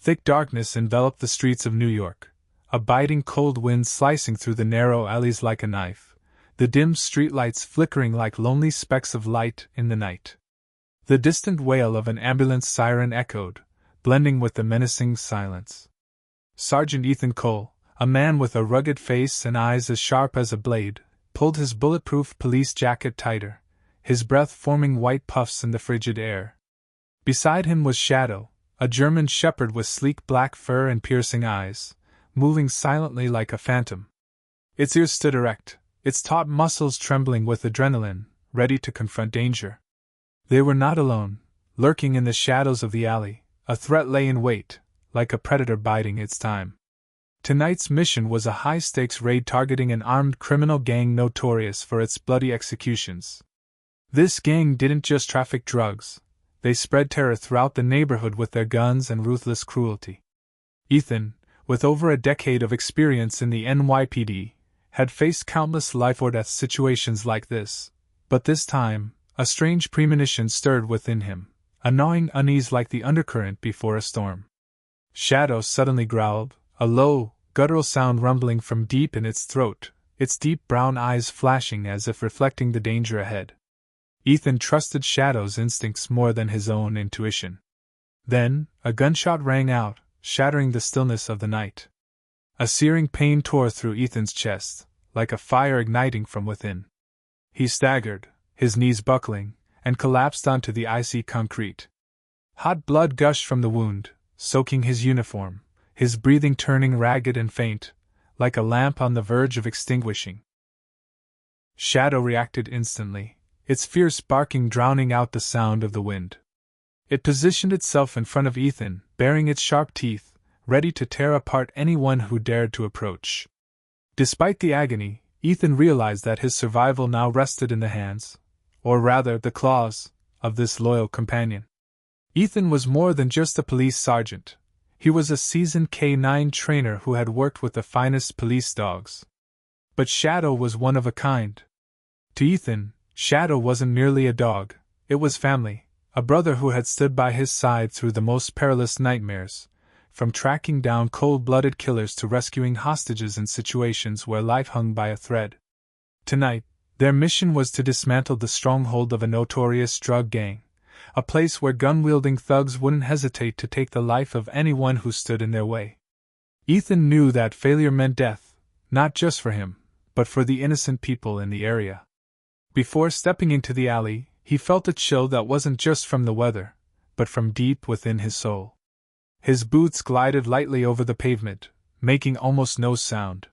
Thick darkness enveloped the streets of New York, a biting cold wind slicing through the narrow alleys like a knife, the dim streetlights flickering like lonely specks of light in the night. The distant wail of an ambulance siren echoed, blending with the menacing silence. Sergeant Ethan Cole, a man with a rugged face and eyes as sharp as a blade, pulled his bulletproof police jacket tighter, his breath forming white puffs in the frigid air. Beside him was Shadow, a German shepherd with sleek black fur and piercing eyes, moving silently like a phantom. Its ears stood erect, its taut muscles trembling with adrenaline, ready to confront danger. They were not alone. Lurking in the shadows of the alley, a threat lay in wait, like a predator biding its time. Tonight's mission was a high-stakes raid targeting an armed criminal gang notorious for its bloody executions. This gang didn't just traffic drugs, they spread terror throughout the neighborhood with their guns and ruthless cruelty. Ethan, with over a decade of experience in the NYPD, had faced countless life-or-death situations like this, but this time, a strange premonition stirred within him, a gnawing unease like the undercurrent before a storm. Shadow suddenly growled, a low, guttural sound rumbling from deep in its throat, its deep brown eyes flashing as if reflecting the danger ahead. Ethan trusted Shadow's instincts more than his own intuition. Then, a gunshot rang out, shattering the stillness of the night. A searing pain tore through Ethan's chest, like a fire igniting from within. He staggered, his knees buckling, and collapsed onto the icy concrete. Hot blood gushed from the wound, soaking his uniform, his breathing turning ragged and faint, like a lamp on the verge of extinguishing. Shadow reacted instantly, its fierce barking drowning out the sound of the wind. It positioned itself in front of Ethan, baring its sharp teeth, ready to tear apart anyone who dared to approach. Despite the agony, Ethan realized that his survival now rested in the hands, or rather the claws, of this loyal companion. Ethan was more than just a police sergeant. He was a seasoned K-9 trainer who had worked with the finest police dogs. But Shadow was one of a kind. To Ethan, Shadow wasn't merely a dog, it was family, a brother who had stood by his side through the most perilous nightmares, from tracking down cold-blooded killers to rescuing hostages in situations where life hung by a thread. Tonight, their mission was to dismantle the stronghold of a notorious drug gang, a place where gun-wielding thugs wouldn't hesitate to take the life of anyone who stood in their way. Ethan knew that failure meant death, not just for him, but for the innocent people in the area. Before stepping into the alley, he felt a chill that wasn't just from the weather, but from deep within his soul. His boots glided lightly over the pavement, making almost no sound.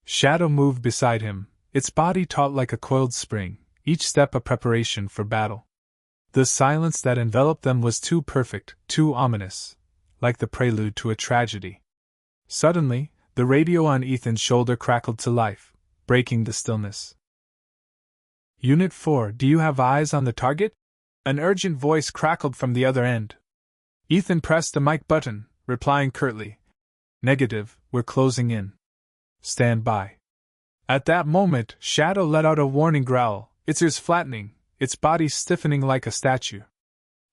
Shadow moved beside him, its body taut like a coiled spring, each step a preparation for battle. The silence that enveloped them was too perfect, too ominous, like the prelude to a tragedy. Suddenly, the radio on Ethan's shoulder crackled to life, breaking the stillness. "Unit 4, do you have eyes on the target?" An urgent voice crackled from the other end. Ethan pressed the mic button, replying curtly, "Negative, we're closing in. Stand by." At that moment, Shadow let out a warning growl, its ears flattening, its body stiffening like a statue.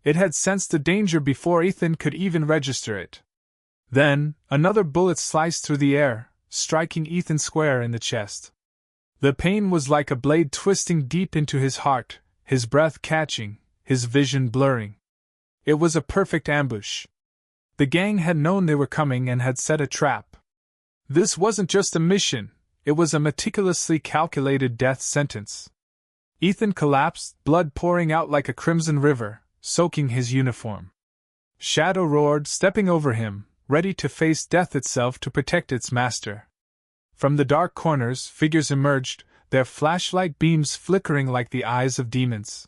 It had sensed the danger before Ethan could even register it. Then, another bullet sliced through the air, striking Ethan square in the chest. The pain was like a blade twisting deep into his heart, his breath catching, his vision blurring. It was a perfect ambush. The gang had known they were coming and had set a trap. This wasn't just a mission, it was a meticulously calculated death sentence. Ethan collapsed, blood pouring out like a crimson river, soaking his uniform. Shadow roared, stepping over him, ready to face death itself to protect its master. From the dark corners, figures emerged, their flashlight beams flickering like the eyes of demons.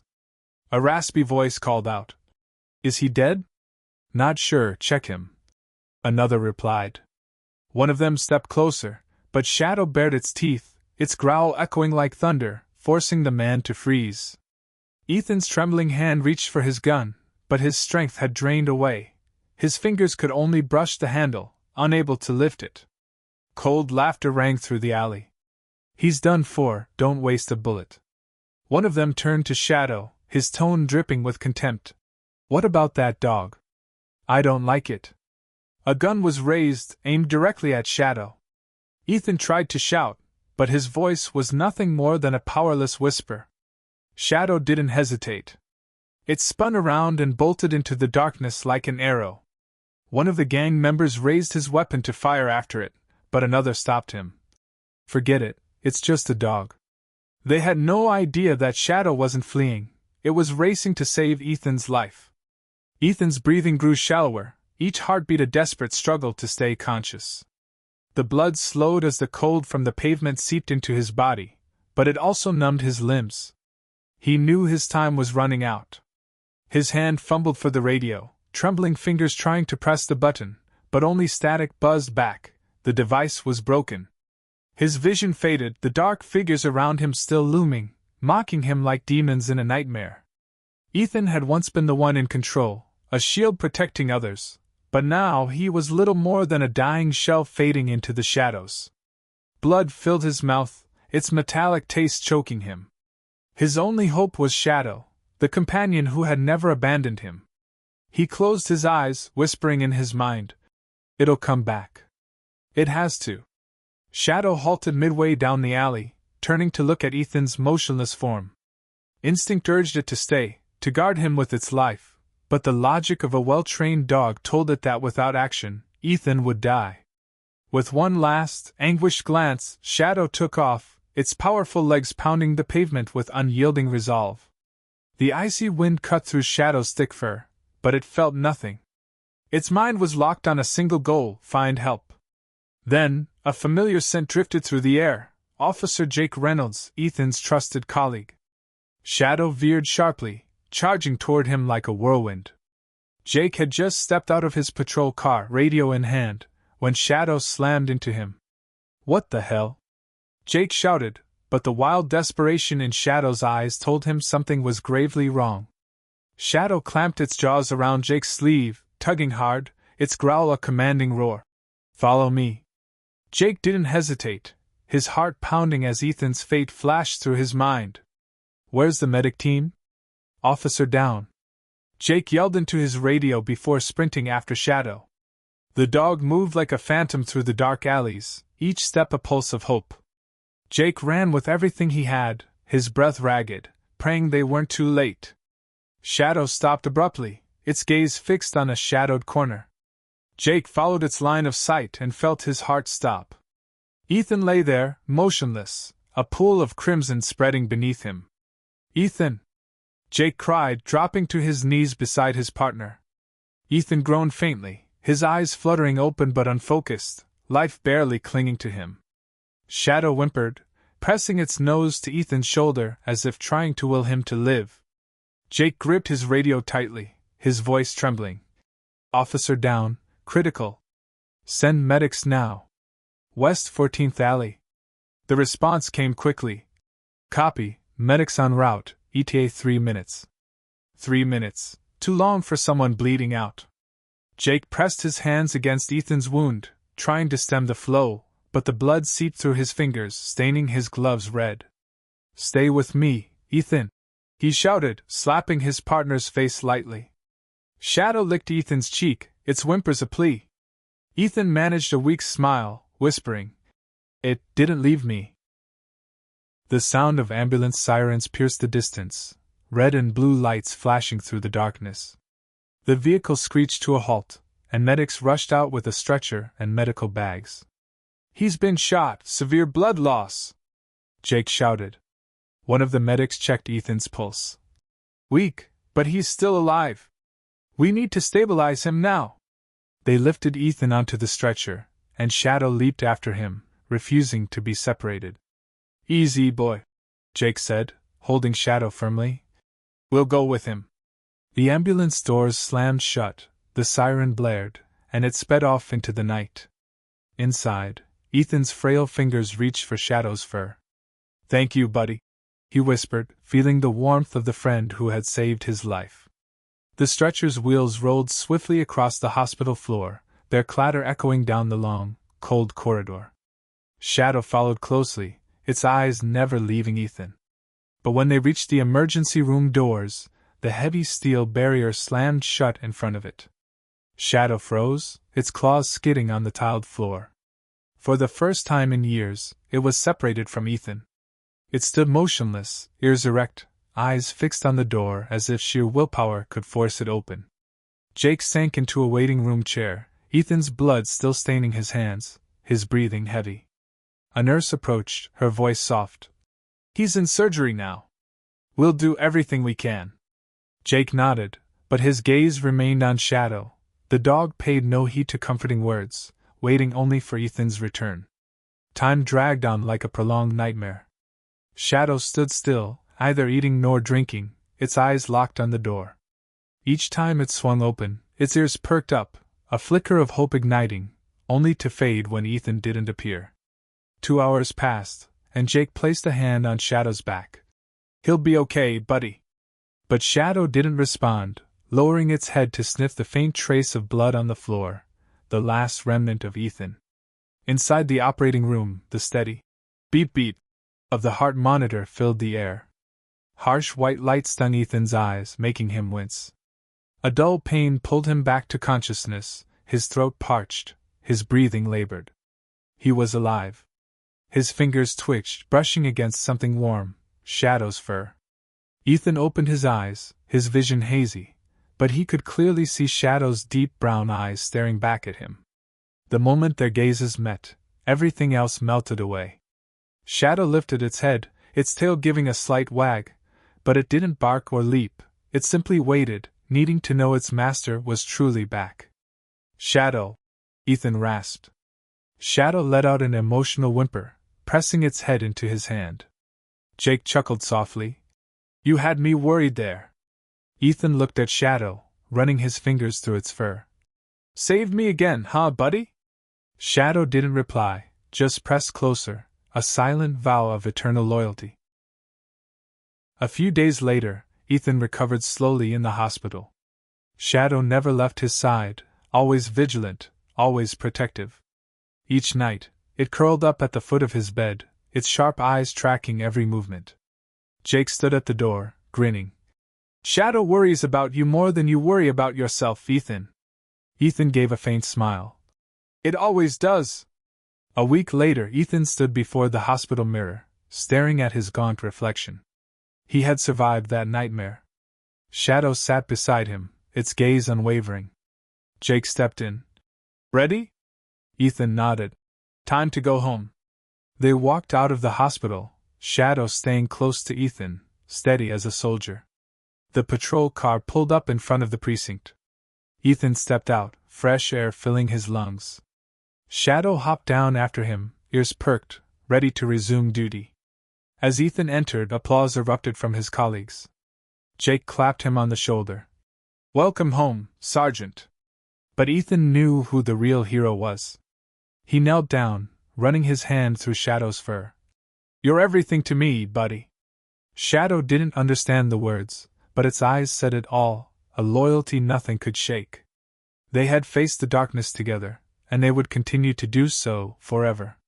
A raspy voice called out, "Is he dead?" "Not sure, check him," another replied. One of them stepped closer, but Shadow bared its teeth, its growl echoing like thunder, forcing the man to freeze. Ethan's trembling hand reached for his gun, but his strength had drained away. His fingers could only brush the handle, unable to lift it. Cold laughter rang through the alley. "He's done for, don't waste a bullet." One of them turned to Shadow, his tone dripping with contempt. "What about that dog?" "I don't like it." A gun was raised, aimed directly at Shadow. Ethan tried to shout, but his voice was nothing more than a powerless whisper. Shadow didn't hesitate. It spun around and bolted into the darkness like an arrow. One of the gang members raised his weapon to fire after it, but another stopped him. Forget it, it's just a dog. They had no idea that Shadow wasn't fleeing, it was racing to save Ethan's life. Ethan's breathing grew shallower, each heartbeat a desperate struggle to stay conscious. The blood slowed as the cold from the pavement seeped into his body, but it also numbed his limbs. He knew his time was running out. His hand fumbled for the radio, trembling fingers trying to press the button, but only static buzzed back. The device was broken. His vision faded, the dark figures around him still looming, mocking him like demons in a nightmare. Ethan had once been the one in control, a shield protecting others, but now he was little more than a dying shell fading into the shadows. Blood filled his mouth, its metallic taste choking him. His only hope was Shadow, the companion who had never abandoned him. He closed his eyes, whispering in his mind, "It'll come back. It has to." Shadow halted midway down the alley, turning to look at Ethan's motionless form. Instinct urged it to stay, to guard him with its life, but the logic of a well-trained dog told it that without action, Ethan would die. With one last, anguished glance, Shadow took off, its powerful legs pounding the pavement with unyielding resolve. The icy wind cut through Shadow's thick fur, but it felt nothing. Its mind was locked on a single goal: find help. Then, a familiar scent drifted through the air. Officer Jake Reynolds, Ethan's trusted colleague. Shadow veered sharply, charging toward him like a whirlwind. Jake had just stepped out of his patrol car, radio in hand, when Shadow slammed into him. "What the hell?" Jake shouted, but the wild desperation in Shadow's eyes told him something was gravely wrong. Shadow clamped its jaws around Jake's sleeve, tugging hard, its growl a commanding roar. "Follow me." Jake didn't hesitate, his heart pounding as Ethan's fate flashed through his mind. "Where's the medic team?" "Officer down." Jake yelled into his radio before sprinting after Shadow. The dog moved like a phantom through the dark alleys, each step a pulse of hope. Jake ran with everything he had, his breath ragged, praying they weren't too late. Shadow stopped abruptly, its gaze fixed on a shadowed corner. Jake followed its line of sight and felt his heart stop. Ethan lay there, motionless, a pool of crimson spreading beneath him. "Ethan!" Jake cried, dropping to his knees beside his partner. Ethan groaned faintly, his eyes fluttering open but unfocused, life barely clinging to him. Shadow whimpered, pressing its nose to Ethan's shoulder as if trying to will him to live. Jake gripped his radio tightly, his voice trembling. "Officer down, critical. Send medics now. West 14th Alley." The response came quickly. "Copy, medics en route, ETA 3 minutes. 3 minutes, too long for someone bleeding out." Jake pressed his hands against Ethan's wound, trying to stem the flow, but the blood seeped through his fingers, staining his gloves red. "Stay with me, Ethan," he shouted, slapping his partner's face lightly. Shadow licked Ethan's cheek, its whimpers a plea. Ethan managed a weak smile, whispering, "It didn't leave me." The sound of ambulance sirens pierced the distance, red and blue lights flashing through the darkness. The vehicle screeched to a halt, and medics rushed out with a stretcher and medical bags. "He's been shot, severe blood loss," Jake shouted. One of the medics checked Ethan's pulse. "Weak, but he's still alive. We need to stabilize him now." They lifted Ethan onto the stretcher, and Shadow leaped after him, refusing to be separated. "Easy, boy," Jake said, holding Shadow firmly. "We'll go with him." The ambulance doors slammed shut, the siren blared, and it sped off into the night. Inside, Ethan's frail fingers reached for Shadow's fur. "Thank you, buddy," he whispered, feeling the warmth of the friend who had saved his life. The stretcher's wheels rolled swiftly across the hospital floor, their clatter echoing down the long, cold corridor. Shadow followed closely, its eyes never leaving Ethan. But when they reached the emergency room doors, the heavy steel barrier slammed shut in front of it. Shadow froze, its claws skidding on the tiled floor. For the first time in years, it was separated from Ethan. It stood motionless, ears erect, eyes fixed on the door as if sheer willpower could force it open. Jake sank into a waiting room chair, Ethan's blood still staining his hands, his breathing heavy. A nurse approached, her voice soft. "He's in surgery now. We'll do everything we can." Jake nodded, but his gaze remained on Shadow. The dog paid no heed to comforting words, waiting only for Ethan's return. Time dragged on like a prolonged nightmare. Shadow stood still, neither eating nor drinking, its eyes locked on the door. Each time it swung open, its ears perked up, a flicker of hope igniting, only to fade when Ethan didn't appear. 2 hours passed, and Jake placed a hand on Shadow's back. "He'll be okay, buddy." But Shadow didn't respond, lowering its head to sniff the faint trace of blood on the floor, the last remnant of Ethan. Inside the operating room, the steady beat of the heart monitor filled the air. Harsh white light stung Ethan's eyes, making him wince. A dull pain pulled him back to consciousness, his throat parched, his breathing labored. He was alive. His fingers twitched, brushing against something warm, Shadow's fur. Ethan opened his eyes, his vision hazy, but he could clearly see Shadow's deep brown eyes staring back at him. The moment their gazes met, everything else melted away. Shadow lifted its head, its tail giving a slight wag, but it didn't bark or leap, it simply waited, needing to know its master was truly back. "Shadow," Ethan rasped. Shadow let out an emotional whimper, pressing its head into his hand. Jake chuckled softly. "You had me worried there." Ethan looked at Shadow, running his fingers through its fur. "Saved me again, huh, buddy?" Shadow didn't reply, just pressed closer, a silent vow of eternal loyalty. A few days later, Ethan recovered slowly in the hospital. Shadow never left his side, always vigilant, always protective. Each night, it curled up at the foot of his bed, its sharp eyes tracking every movement. Jake stood at the door, grinning. "Shadow worries about you more than you worry about yourself, Ethan." Ethan gave a faint smile. "It always does." A week later, Ethan stood before the hospital mirror, staring at his gaunt reflection. He had survived that nightmare. Shadow sat beside him, its gaze unwavering. Jake stepped in. "Ready?" Ethan nodded. "Time to go home." They walked out of the hospital, Shadow staying close to Ethan, steady as a soldier. The patrol car pulled up in front of the precinct. Ethan stepped out, fresh air filling his lungs. Shadow hopped down after him, ears perked, ready to resume duty. As Ethan entered, applause erupted from his colleagues. Jake clapped him on the shoulder. "Welcome home, Sergeant." But Ethan knew who the real hero was. He knelt down, running his hand through Shadow's fur. "You're everything to me, buddy." Shadow didn't understand the words, but its eyes said it all, a loyalty nothing could shake. They had faced the darkness together, and they would continue to do so forever.